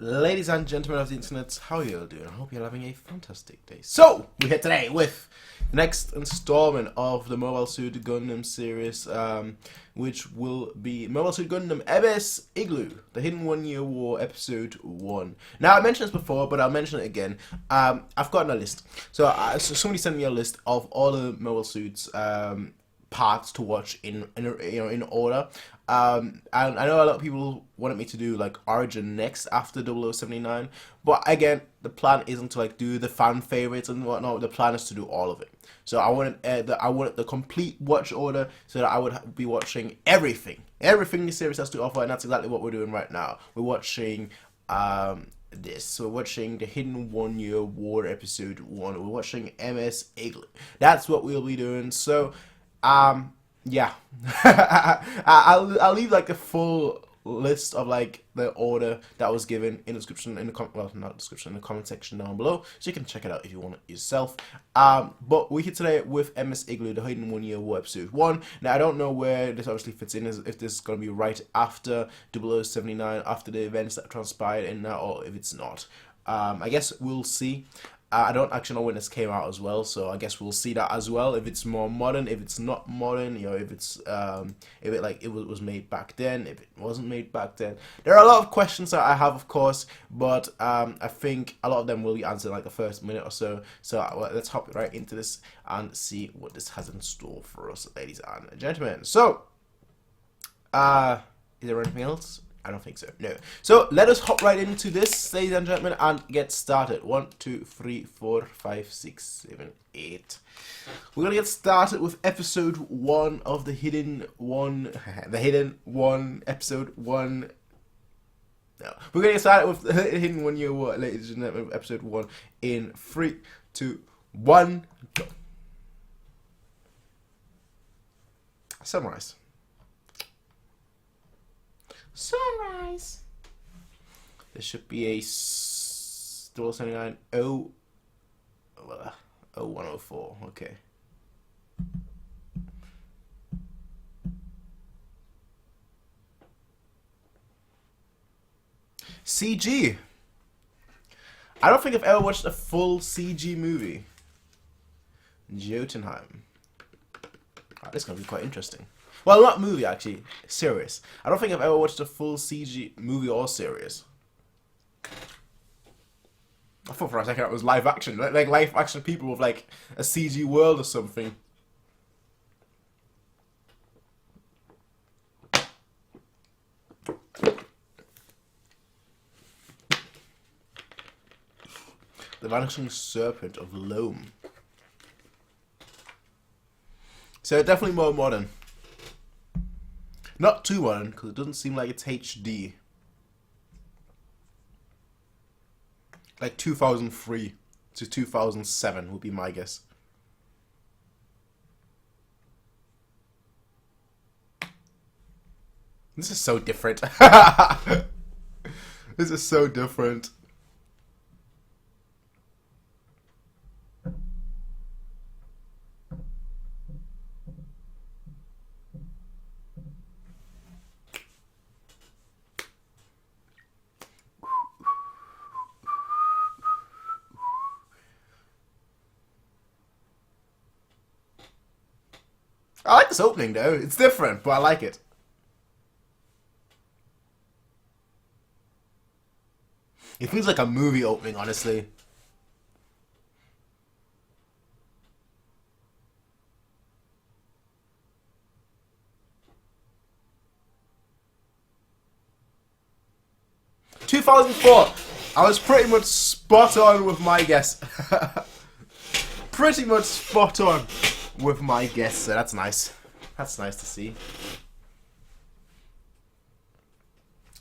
Ladies and gentlemen of the internet, how are you all doing? I hope you're having a fantastic day. So, we're here today with the next installment of the Mobile Suit Gundam series, which will be Mobile Suit Gundam MS IGLOO, the Hidden 1 Year War Episode 1. Now, I mentioned this before, but I'll mention it again. I've gotten a list. So somebody sent me a list of all the Mobile Suits parts to watch in order. And I know a lot of people wanted me to do like Origin next after 0079, but again, the plan isn't to like do the fan favorites and whatnot. The plan is to do all of it. So I wanted the complete watch order so that I would be watching everything the series has to offer, and that's exactly what we're doing right now. We're watching this. So we're watching the Hidden 1 Year War Episode 1. We're watching MS IGLOO. That's what we'll be doing. So yeah. I'll leave like a full list of like the order that was given in the description, in the comment section down below, so you can check it out if you want it yourself. But we're here today with MS IGLOO, the Hidden 1 Year War Episode 1. Now I don't know where this obviously fits in, if this is going to be right after 0079, after the events that transpired in that, or if it's not. I guess we'll see. I don't actually know when this came out as well, so I guess we'll see that as well. If it's more modern, if it's not modern, you know, if it's if it like it was made back then, if it wasn't made back then. There are a lot of questions that I have, of course, but I think a lot of them will be answered in like the first minute or so. So let's hop right into this and see what this has in store for us, ladies and gentlemen. So, is there anything else? I don't think so. No. So let us hop right into this, ladies and gentlemen, and get started. 1, 2, 3, 4, 5, 6, 7, 8. We're gonna get started with episode 1 of the Hidden 1, the Hidden 1 episode 1. No, we're gonna get started with the Hidden 1 Year War, ladies and gentlemen, episode 1 in 3, 2, 1, go. Summarize. Sunrise. There should be a 0079 0104. Okay. CG. I don't think I've ever watched a full CG movie. Jotunheim. Oh, this is gonna be quite interesting. Well, not movie, actually. Series. I don't think I've ever watched a full CG movie or series. I thought for a second it was live action. Like live action people with like a CG world or something. The Vanishing Serpent of Loam. So definitely more modern. Not too modern, because it doesn't seem like it's HD. Like 2003 to 2007 would be my guess. This is so different. This is so different. I like this opening though. It's different, but I like it. It feels like a movie opening, honestly. "2004. I was pretty much spot on with my guess. Pretty much spot on with my guess, so that's nice. That's nice to see.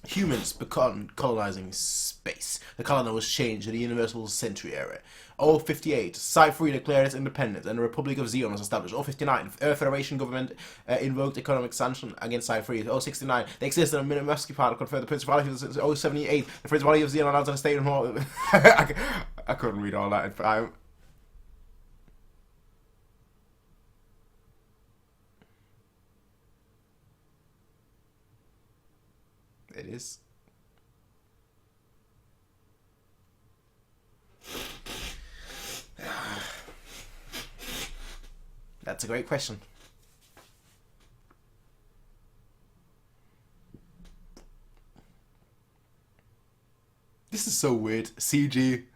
Humans began colonizing space. The colony was changed in the Universal Century era. 058, Cypher declared its independence, and the Republic of Zeon was established. 059, the Earth Federation government invoked economic sanction against Cypher. 069, the existence of a Minimum Part conferred the Principality of 078, the Principality of Zeon announced a state of I couldn't read all that in time. It is. That's a great question. This is so weird. CG.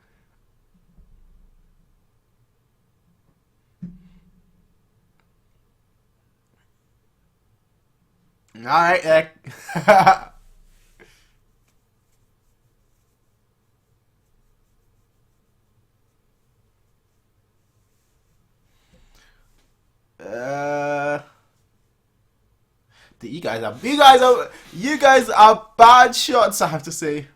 Alright, you guys are bad shots, I have to say.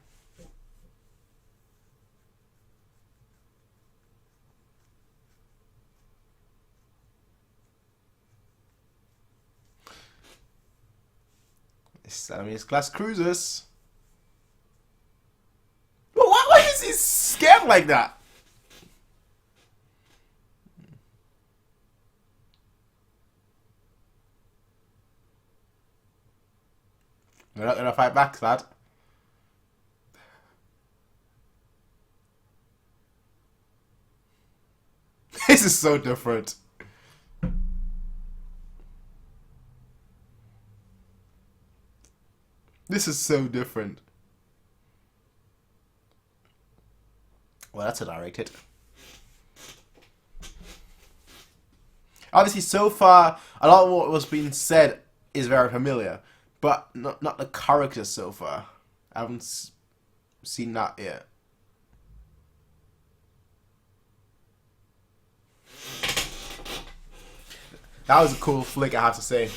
It's class cruisers. Well, why is he scared like that? We're not gonna fight back, lad. This is so different. This is so different. Well, that's a direct hit. Obviously, so far, a lot of what was being said is very familiar, but not the characters so far. I haven't seen that yet. That was a cool flick, I have to say.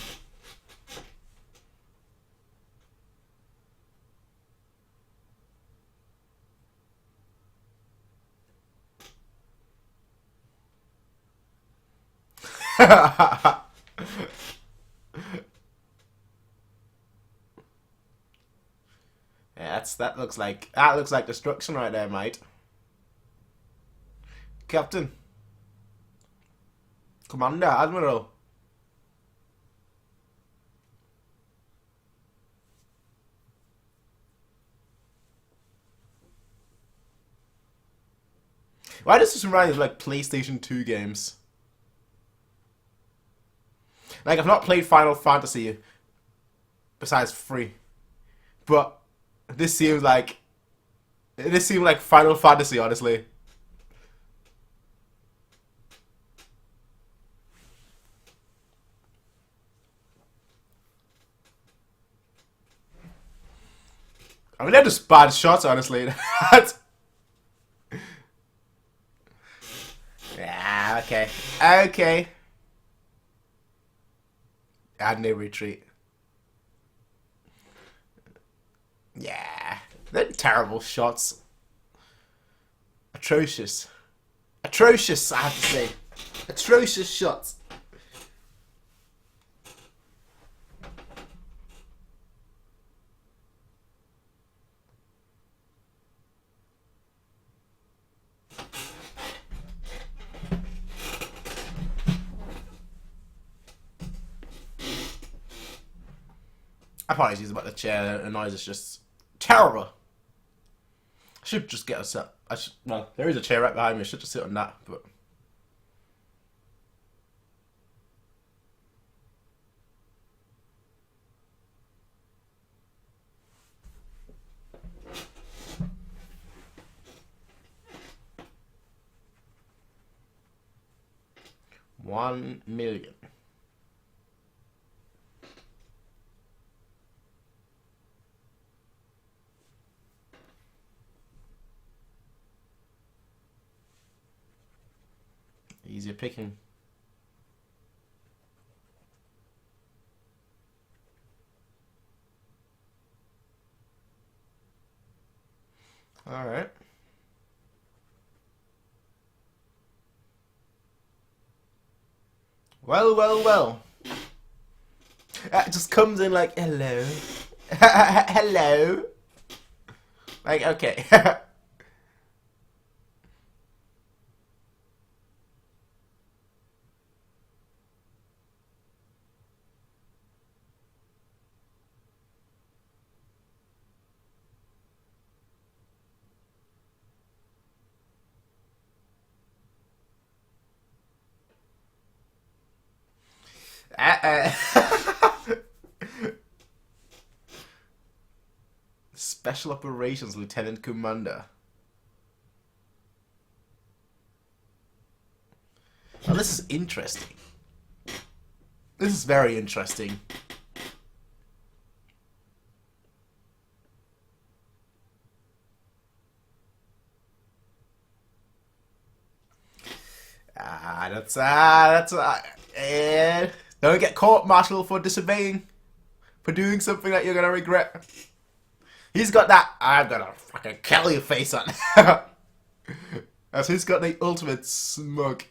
Yeah, that looks like destruction right there, mate. Captain, Commander, Admiral. Why does this remind me of like PlayStation 2 games? Like, I've not played Final Fantasy besides 3, but this seems like Final Fantasy, honestly. I mean, they're just bad shots, honestly. Yeah, okay. Okay. And they retreat. Yeah. They're terrible shots. Atrocious. Atrocious, I have to say. Atrocious shots. Apologies about the chair. The noise is just terrible. I should just get a set. Well, there is a chair right behind me. I should just sit on that, but. $1 million. Easier picking. All right. Well, well, well. It just comes in like, hello. Hello. Like, okay. Special Operations Lieutenant Commander. Now this is interesting. This is very interesting. Don't get court-martialed for disobeying, for doing something that you're gonna regret. He's got that I'm gonna fucking kill you face on. As he's got the ultimate smug.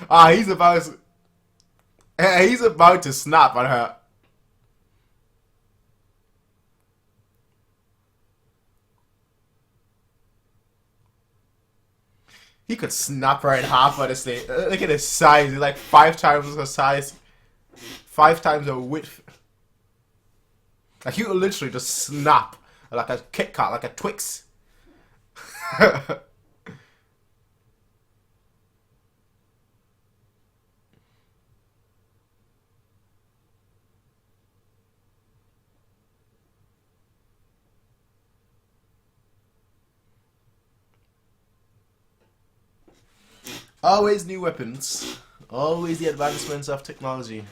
Ah, he's about to snap on her. He could snap her in half, honestly. Look at his size. He's like 5 times her size. 5 times her width. Like, he could literally just snap. Like a Kit Kat, like a Twix. Always new weapons. Always the advancements of technology.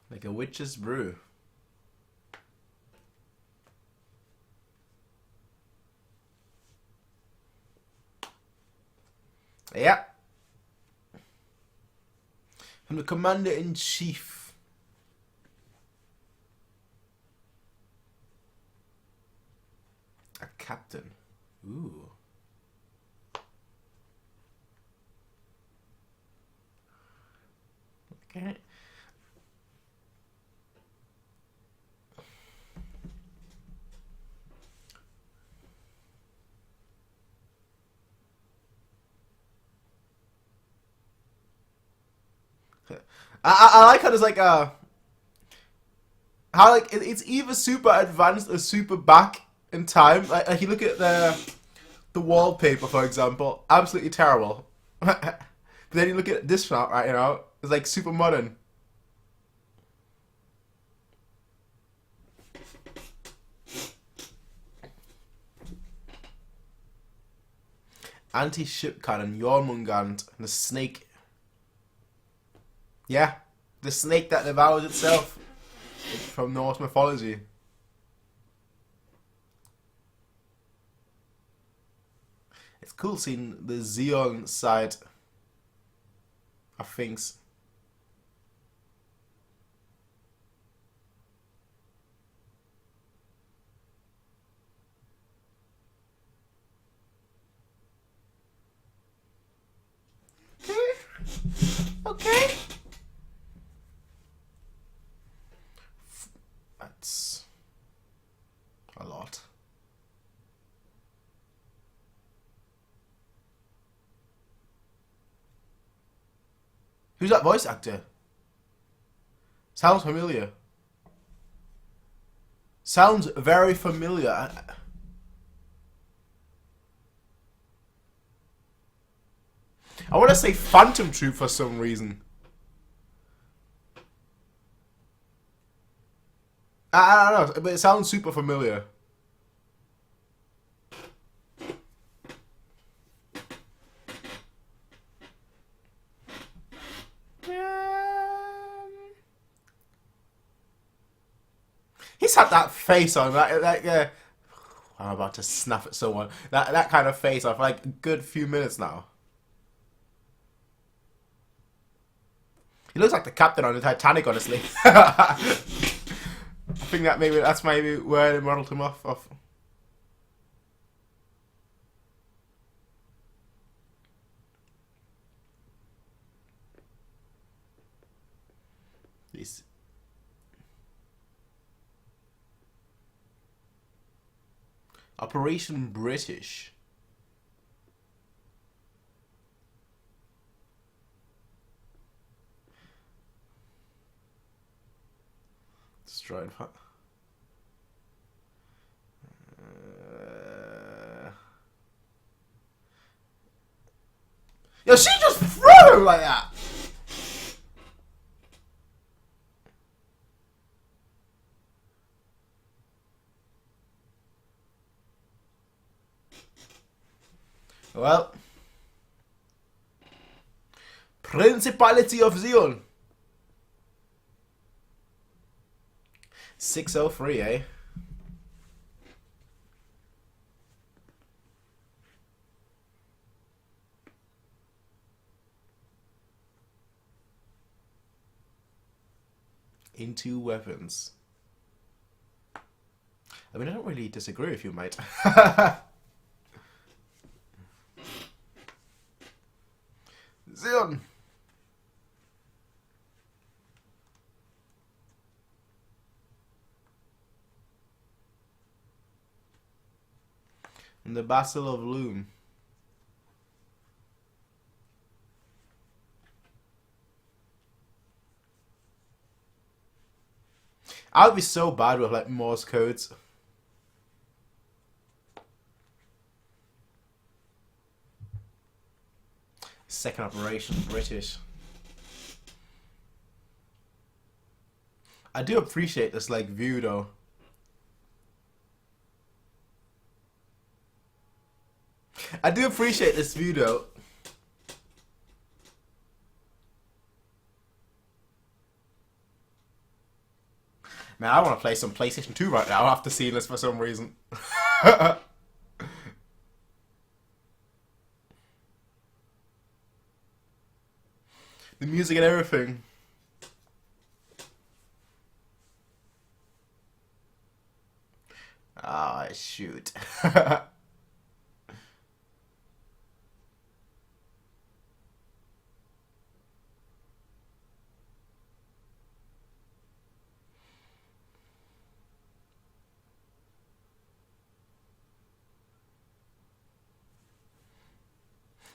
Like a witch's brew. Yeah. From the Commander-in-Chief. A captain. Ooh. Okay. I like how there's like how like it's either super advanced or super back in time. Like you look at the wallpaper, for example, absolutely terrible. But then you look at this shot, right? You know, it's like super modern. Anti-ship cannon, Jormungand, and the snake. Yeah, the snake that devours itself. It's from Norse mythology. It's cool seeing the Xeon side of things. Okay. That's a lot. Who's that voice actor? Sounds familiar. Sounds very familiar. I want to say Phantom Troop for some reason. I don't know, but it sounds super familiar. He's had that face on, like I'm about to snap at someone. That kind of face on for like a good few minutes now. He looks like the captain on the Titanic, honestly. I think that's maybe where they modelled him off of. He's Operation British. Destroyed. Yo, she just threw him like that. Well, Principality of Zeon. 603, eh? Into weapons. I mean, I don't really disagree with you, mate. Zeon. In the Battle of Loom. I would be so bad with like Morse codes. Second Operation British. I do appreciate this like view though. I do appreciate this view though. Man, I want to play some PlayStation 2 right now after seeing this for some reason. The music and everything. Ah, shoot.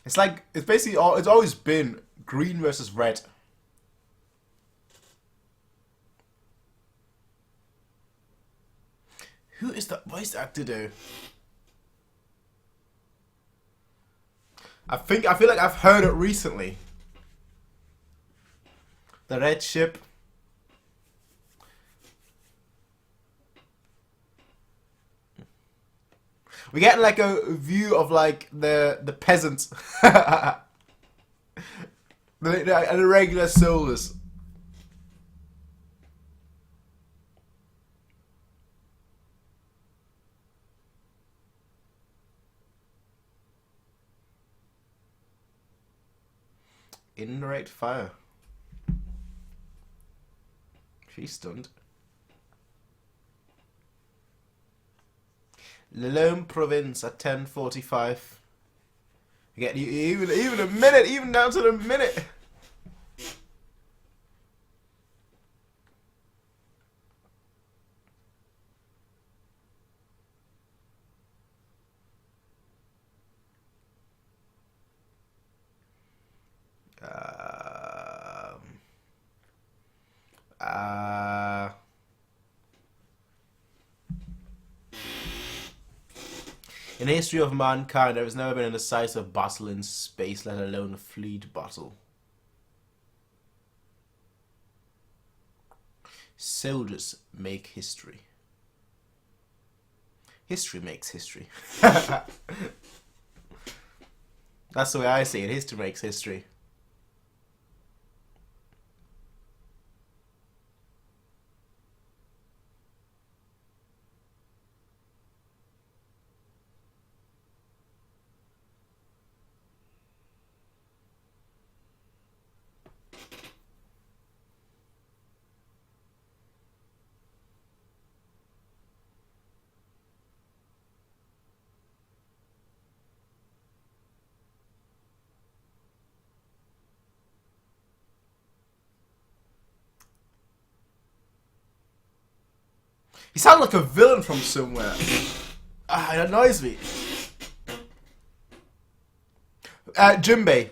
It's like, it's basically all, it's always been green versus red. Who is that voice actor though? I feel like I've heard it recently. The red ship. We're getting like a view of like the peasants. the regular soldiers. Indirect fire. She's stunned. Lelome Province at 10:45. Again, even a minute, even down to the minute. In the history of mankind, there has never been a decisive battle in space, let alone a fleet battle. Soldiers make history. History makes history. That's the way I see it. History makes history. He sounded like a villain from somewhere. Ah, it annoys me. Jinbei.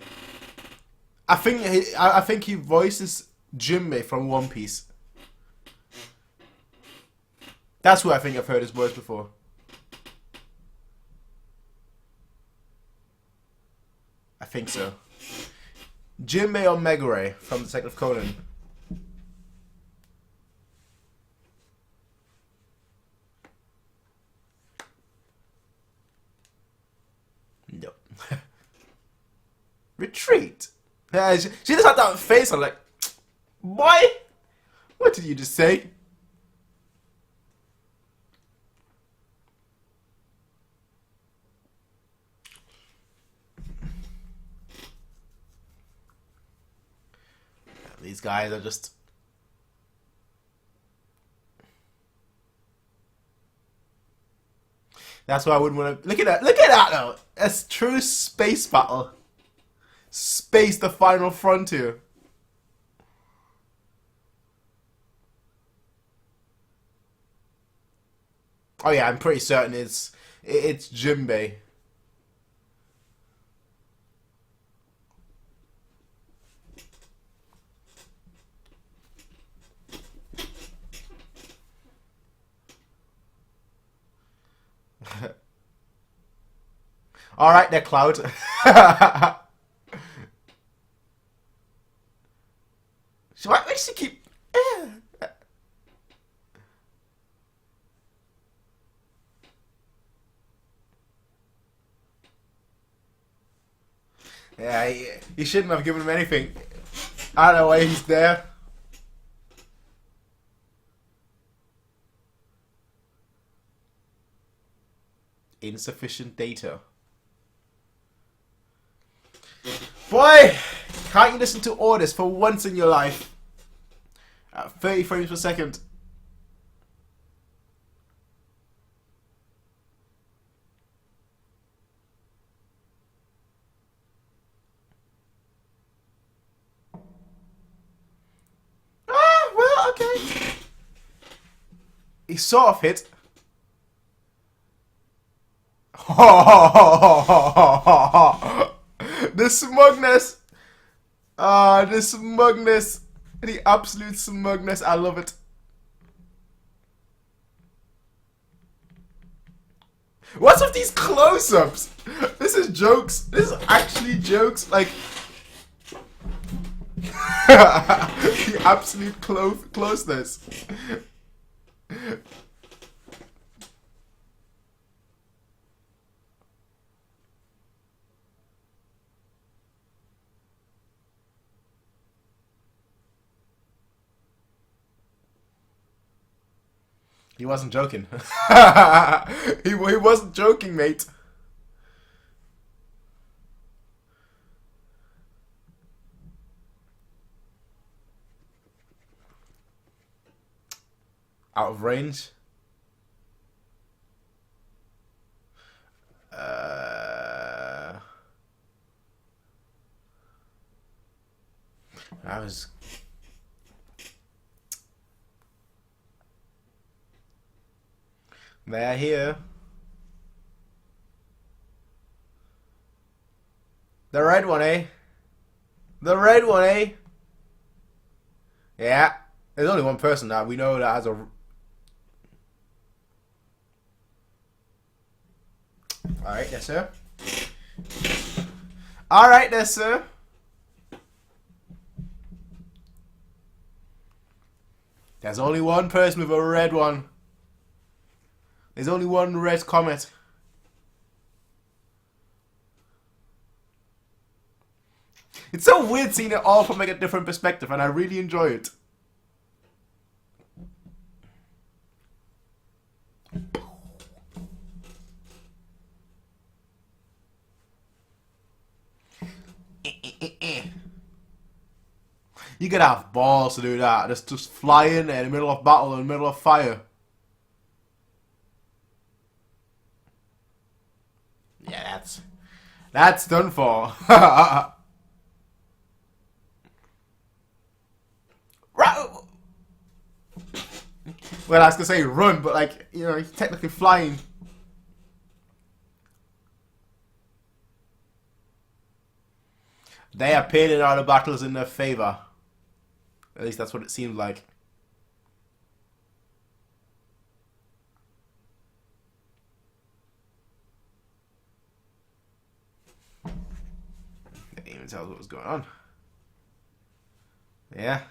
I think he voices Jinbei from One Piece. That's who I think I've heard his voice before. I think so. Jinbei or Megure from Detective Conan. Nope. Retreat. Yeah, she just had that face. I'm like, boy, what did you just say? These guys are just... That's why I wouldn't want to... Look at that. Look at that, though. It's true space battle. Space, the final frontier. Oh yeah, I'm pretty certain it's Jinbei. All right, there, Cloud. Why does she keep? Yeah, he shouldn't have given him anything. I don't know why he's there. Insufficient data. Boy, can't you listen to orders for once in your life? At 30 frames per second. Ah, well, okay. He sort of hit. The smugness. The smugness. The absolute smugness. I love it. What's with these close-ups? This is jokes. This is actually jokes. Like... the absolute closeness. He wasn't joking. he wasn't joking, mate. Out of range. I was... They're here. The red one, eh? The red one, eh? Yeah. There's only one person that we know that has a... Alright there, sir. Alright there, sir. There's only one person with a red one. There's only one red comet. It's so weird seeing it all from like a different perspective, and I really enjoy it. You gotta have balls to do that. Just fly in there in the middle of battle, in the middle of fire. Yeah, that's done for. Well, I was gonna say run, but like, you know, he's technically flying. They are pinning all the battles in their favor. At least that's what it seemed like. They didn't even tell us what was going on. Yeah.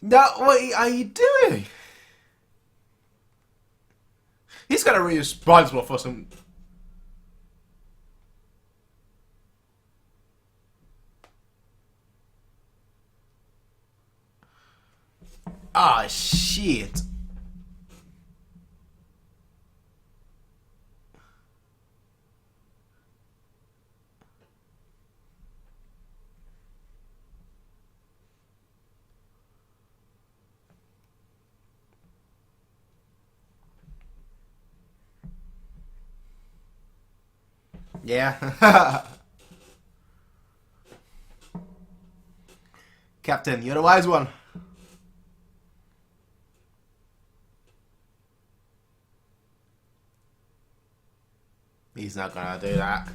No, what are you doing? He's got to be responsible for some. Ah, shit. Yeah. Captain, you're the wise one. He's not gonna do that.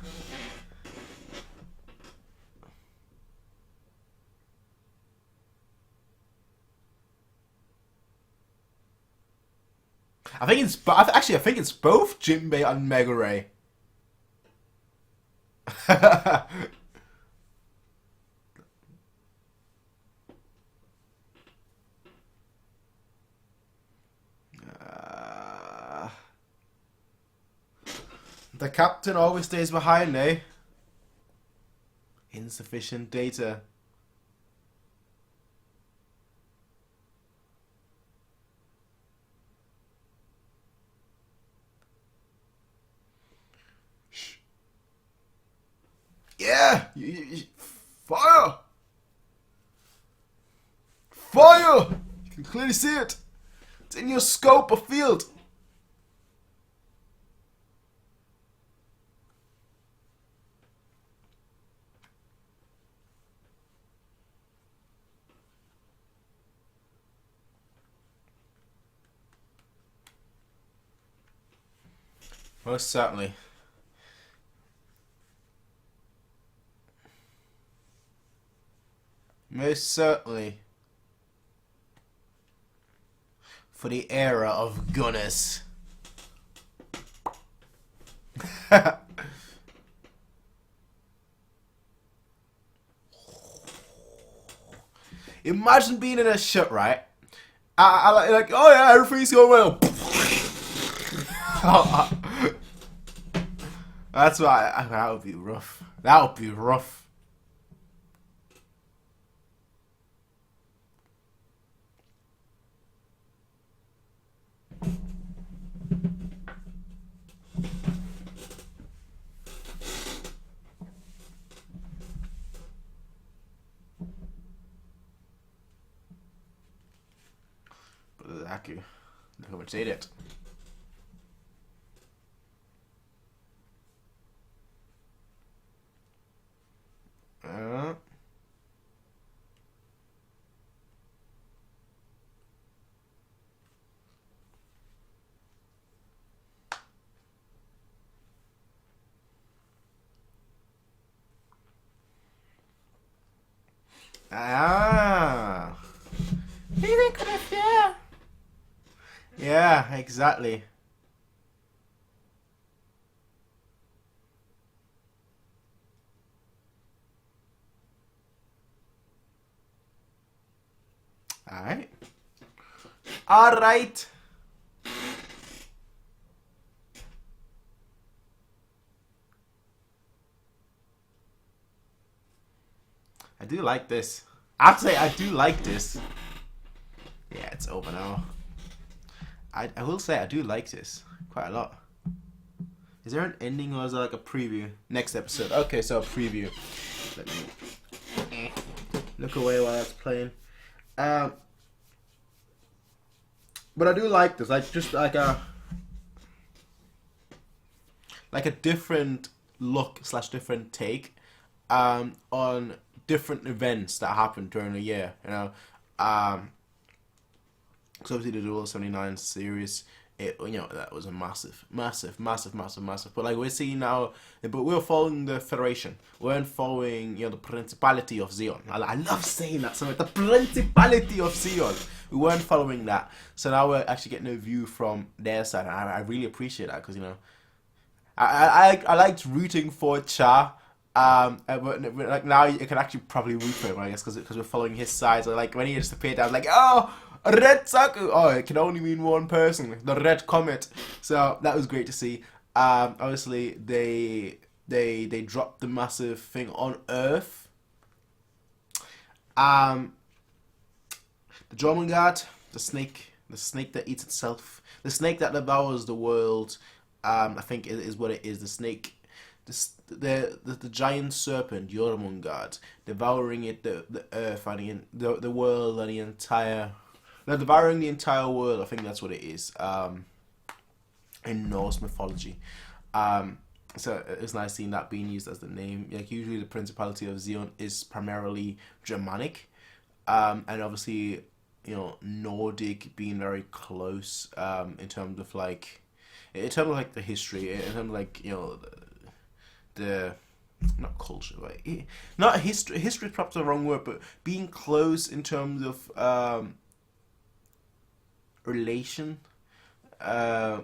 I think it's actually I think it's both Jinbei and Mega Ray. The captain always stays behind, eh? Insufficient data. Shh. Yeah! Fire! Fire! You can clearly see it. It's in your scope of field. Most certainly. Most certainly. For the era of gunners. Imagine being in a ship, right? I like, oh yeah, everything's going well. That's why that would be rough. That would be rough. Bungaku. Look how much they did. Ah. He didn't come up here. Yeah, exactly. Alright. Alright. I do like this. I have to say, I do like this. Yeah, it's over now. I will say, I do like this quite a lot. Is there an ending or is there like a preview? Next episode. Okay, so a preview. Let me look away while that's playing. But I do like this. Like just like a different look / different take on different events that happened during the year. You know, So obviously the Duel 79 series, that was a massive. But like we're seeing now, but we're following the Federation. We weren't following, the Principality of Zeon. I love saying that. So the Principality of Zeon. We weren't following that. So now we're actually getting a view from their side. And I really appreciate that because I liked rooting for Cha. But like now you can actually probably root for him, I guess, because we're following his side. So like when he just appeared, I was like, oh, a red Saku. Oh, it can only mean one person, the Red Comet. So that was great to see. Obviously they dropped the massive thing on Earth. The Jormungand, the snake that eats itself, the snake that devours the world. I think is what it is. The snake. The giant serpent Jormungand devouring the earth and the world and the entire devouring the entire world. I think that's what it is in Norse mythology. So it's nice seeing that being used as the name. Like usually the Principality of Zeon is primarily Germanic, and obviously Nordic being very close in terms of like the history, in terms of like the not culture, like not history. History is perhaps the wrong word, but being close in terms of relation. The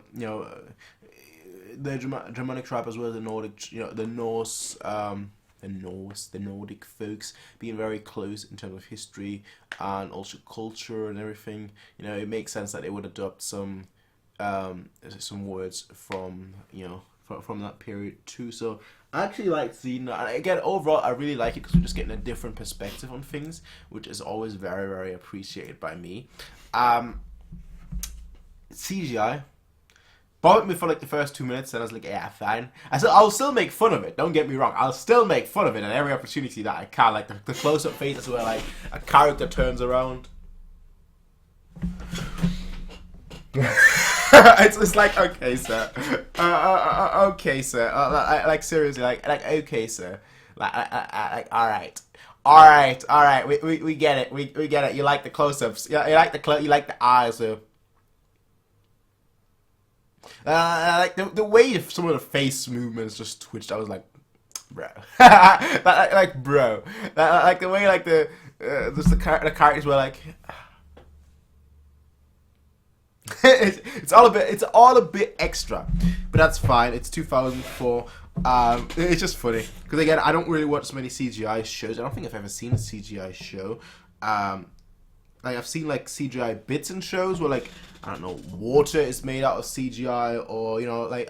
Germanic tribe as well as the Nordic, the Norse, the Nordic folks being very close in terms of history and also culture and everything. It makes sense that they would adopt some words from from that period too. So I actually like seeing that. And again, overall, I really like it because we're just getting a different perspective on things, which is always very, very appreciated by me. CGI bothered me for like the first 2 minutes, and I was like, yeah, fine. I'll still make fun of it. Don't get me wrong. I'll still make fun of it at every opportunity that I can. Like the close-up faces where like a character turns around. it's like, okay, sir. Okay, sir. Like seriously, like okay, sir. Like all right. We get it. We get it. You like the close-ups. You like the eyes. So. Like the way some of the face movements just twitched. I was like, bro. like bro. Like the way like the characters were like. it's all a bit extra, but that's fine. It's 2004. It's just funny because again, I don't really watch so many CGI shows. I don't think I've ever seen a CGI show. Like I've seen like CGI bits in shows where like I don't know, water is made out of CGI or like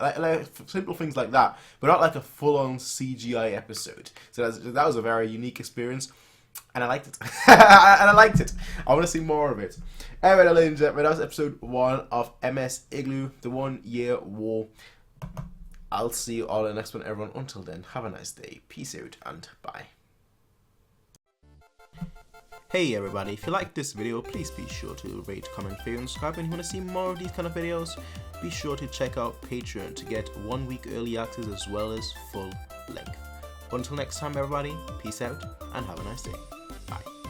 simple things like that, but not like a full-on CGI episode. So that was a very unique experience. And I liked it. I want to see more of it. Anyway, ladies and gentlemen, that was episode 1 of MS IGLOO, the 1 Year War. I'll see you all in the next one, everyone. Until then, have a nice day. Peace out and bye. Hey everybody, if you like this video, please be sure to rate, comment, favorite, and subscribe. And if you want to see more of these kind of videos, be sure to check out Patreon to get 1 week early access as well as full length. Until next time everybody, peace out and have a nice day. Bye.